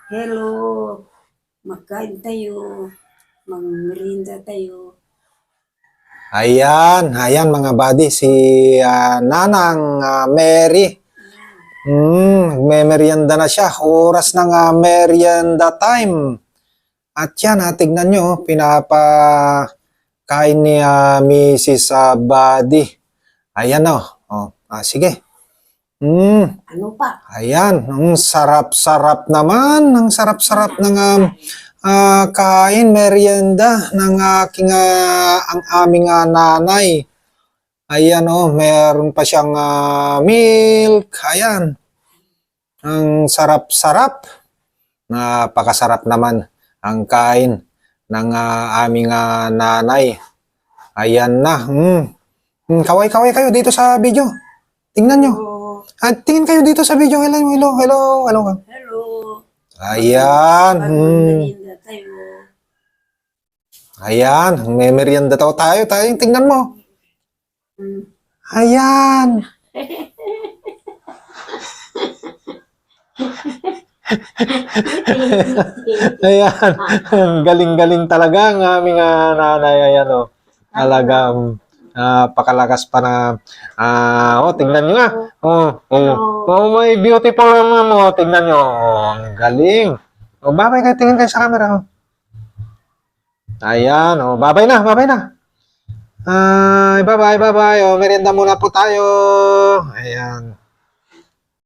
Hello, magkain tayo, magmerienda tayo. Ayan mga buddy, si Nanang Mary. May-merienda na siya. Oras ng merienda time. At yan, tignan nyo, pinapakain ni Mrs. Buddy. Ayan o. Sige. Ano pa? Ayan, ang sarap-sarap naman. Ang sarap-sarap ng kain, merienda ng ang aming nanay. Ayan meron pa siyang milk. Ayan. Ang sarap-sarap. Napakasarap naman ang kain ng aming nanay. Ayan na. Kaway-kaway kayo dito sa video. Tingnan nyo. Tingin kayo dito sa video. Hello. Hello. Ayan. Magmerienda tayo. Ayan. May merienda tayo. Tingnan mo. Ayan. Ayan. Galing-galing talaga ang aming nanay. Ayan Talagang pakalakas pa na. Tingnan nyo nga. May beautiful tingnan nyo. Ang galing. Babay kayo. Tingin kayo sa camera. Ayan. Babay na. Bye-bye. Merienda muna po tayo. Ayan.